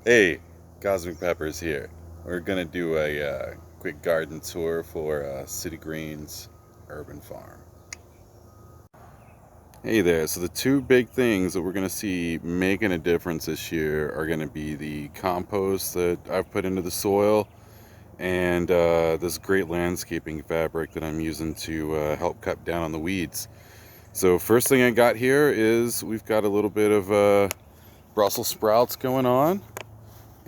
Hey, Cosmic Peppers here. We're gonna do a quick garden tour for City Greens Urban Farm. Hey there. So the two big things that we're gonna see making a difference this year are gonna be the compost that I've put into the soil and this great landscaping fabric that I'm using to help cut down on the weeds. So first thing I got here is we've got a little bit of Brussels sprouts going on.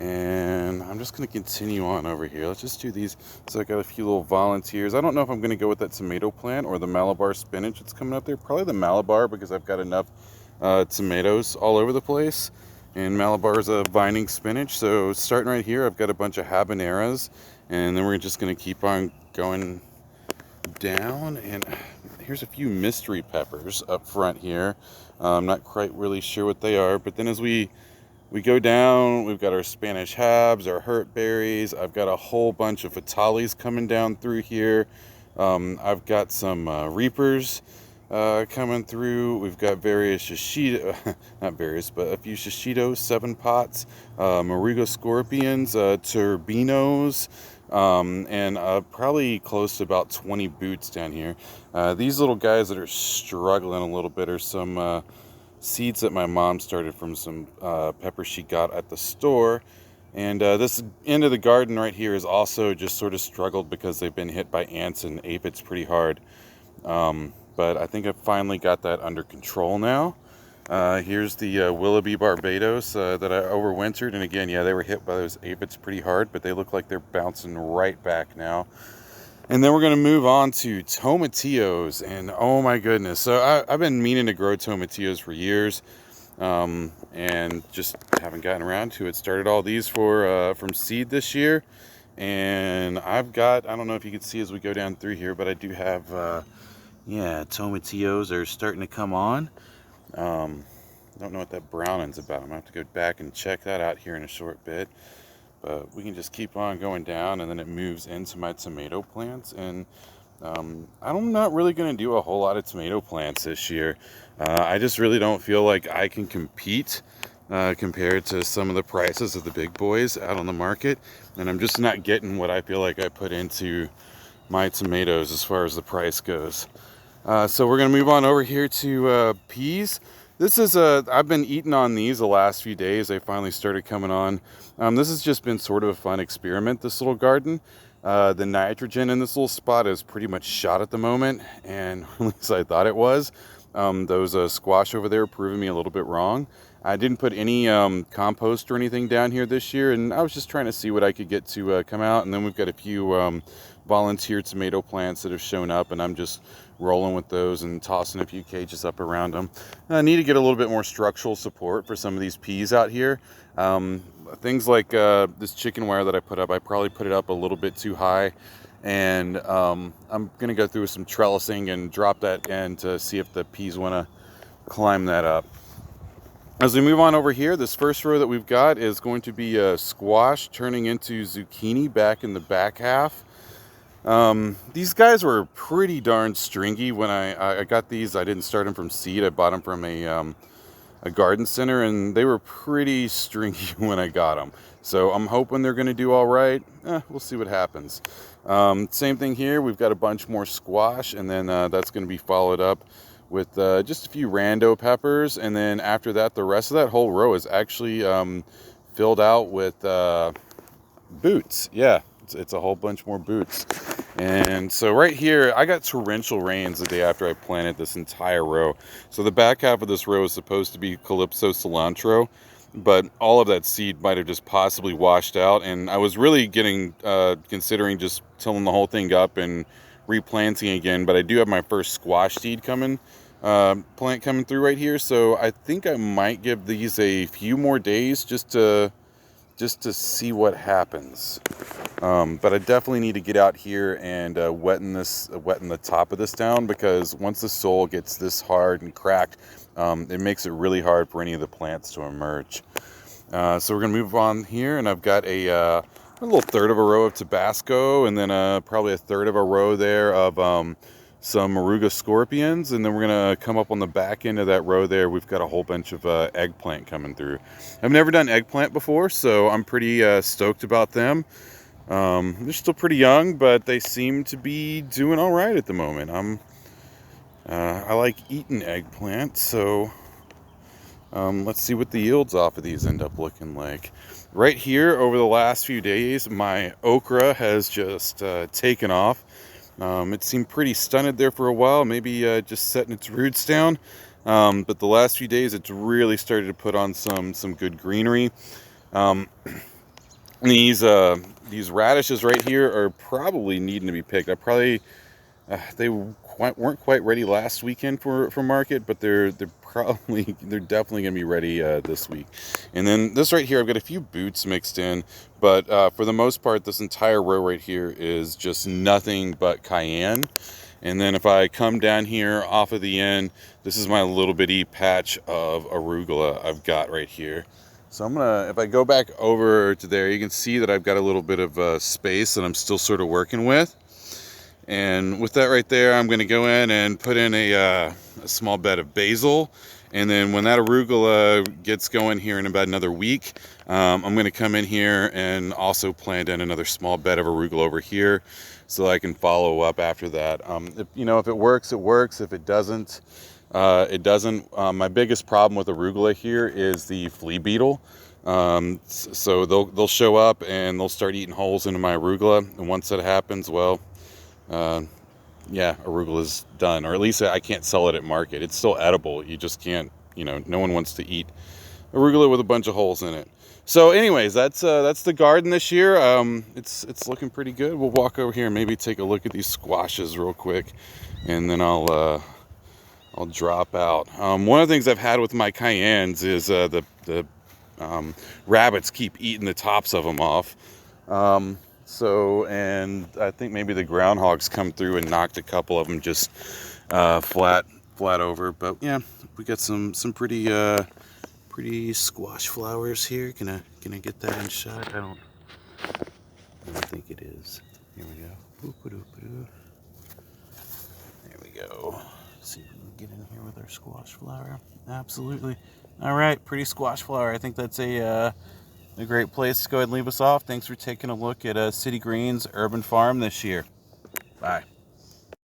And I'm just going to continue on over here. Let's just do these. So I got a few little volunteers. I don't know if I'm going to go with that tomato plant or the Malabar spinach that's coming up there. Probably the Malabar because I've got enough tomatoes all over the place. And Malabar is a vining spinach. So starting right here, I've got a bunch of habaneras. And then we're just going to keep on going down. And here's a few mystery peppers up front here. I'm not quite really sure what they are. But then as we go down, we've got our Spanish habs, our hurt berries. I've got a whole bunch of Vitalis coming down through here. I've got some reapers coming through. We've got various shishito, not various, but a few shishitos, 7 pots, Marigo scorpions, turbinos, and probably close to about 20 boots down here. These little guys that are struggling a little bit are some seeds that my mom started from some peppers she got at the store. And this end of the garden right here is also just sort of struggled because they've been hit by ants and aphids pretty hard. But I think I finally got that under control now. Here's the Willoughby Barbados that I overwintered. And again, yeah, they were hit by those aphids pretty hard, but they look like they're bouncing right back now. And then we're going to move on to tomatillos. And oh my goodness. So I've been meaning to grow tomatillos for years and just haven't gotten around to it. Started all these from seed this year. And I've got, I don't know if you can see as we go down through here, but I do have, yeah, tomatillos are starting to come on. Don't know what that browning's about. I'm going to have to go back and check that out here in a short bit. But we can just keep on going down and then it moves into my tomato plants. And I'm not really going to do a whole lot of tomato plants this year. I just really don't feel like I can compete compared to some of the prices of the big boys out on the market. And I'm just not getting what I feel like I put into my tomatoes as far as the price goes. So we're going to move on over here to peas. This is I've been eating on these the last few days. They finally started coming on. This has just been sort of a fun experiment, this little garden. The nitrogen in this little spot is pretty much shot at the moment, and at least I thought it was. Those squash over there proving me a little bit wrong. I didn't put any compost or anything down here this year, and I was just trying to see what I could get to come out. And then we've got a few volunteer tomato plants that have shown up, and I'm just rolling with those and tossing a few cages up around them. I need to get a little bit more structural support for some of these peas out here. Things like this chicken wire that I put up, I probably put it up a little bit too high. And I'm going to go through some trellising and drop that in to see if the peas want to climb that up. As we move on over here, this first row that we've got is going to be squash turning into zucchini back in the back half. These guys were pretty darn stringy when I got these. I didn't start them from seed. I bought them from a garden center, and they were pretty stringy when I got them. So I'm hoping they're going to do all right. We'll see what happens. Same thing here. We've got a bunch more squash, and then that's going to be followed up with just a few rando peppers. And then after that, the rest of that whole row is actually filled out with boots. Yeah, it's a whole bunch more boots. And so right here, I got torrential rains the day after I planted this entire row. So the back half of this row is supposed to be Calypso cilantro, but all of that seed might have just possibly washed out. And I was really considering just tilling the whole thing up and replanting again. But I do have my first squash seed plant coming through right here. So I think I might give these a few more days just to see what happens. But I definitely need to get out here and wetten the top of this down, because once the soil gets this hard and cracked, it makes it really hard for any of the plants to emerge. So we're gonna move on here, and I've got a little third of a row of Tabasco, and then probably a third of a row there of some Moruga scorpions, and then we're gonna come up on the back end of that row there. We've got a whole bunch of eggplant coming through. I've never done eggplant before, so I'm pretty stoked about them. They're still pretty young, but they seem to be doing all right at the moment. I like eating eggplant, so let's see what the yields off of these end up looking like. Right here, over the last few days, my okra has just taken off. It seemed pretty stunted there for a while, maybe just setting its roots down. But the last few days, it's really started to put on some good greenery. These radishes right here are probably needing to be picked. They weren't quite ready last weekend for market, but they're definitely gonna be ready this week. And then this right here, I've got a few boots mixed in, but for the most part, this entire row right here is just nothing but cayenne. And then if I come down here off of the end, this is my little bitty patch of arugula I've got right here. So if I go back over to there, you can see that I've got a little bit of space that I'm still sort of working with. And with that right there, I'm going to go in and put in a small bed of basil. And then when that arugula gets going here in about another week, I'm going to come in here and also plant in another small bed of arugula over here, so I can follow up after that. If it works, it works. If it doesn't, it doesn't. My biggest problem with arugula here is the flea beetle. So they'll show up and they'll start eating holes into my arugula. And once that happens, well, yeah, arugula is done, or at least I can't sell it at market. It's still edible. You just can't, no one wants to eat arugula with a bunch of holes in it. So anyways, that's the garden this year. It's looking pretty good. We'll walk over here and maybe take a look at these squashes real quick, and then I'll drop out. One of the things I've had with my cayennes is the rabbits keep eating the tops of them off. And I think maybe the groundhogs come through and knocked a couple of them just flat over. But yeah, we got some pretty squash flowers here. Can I get that in shot? I don't think it is. Here we go. There we go. See if we can get in here with our squash flower. Absolutely. All right, pretty squash flower. I think that's a great place to go ahead and leave us off. Thanks for taking a look at City Greens Urban Farm this year. Bye.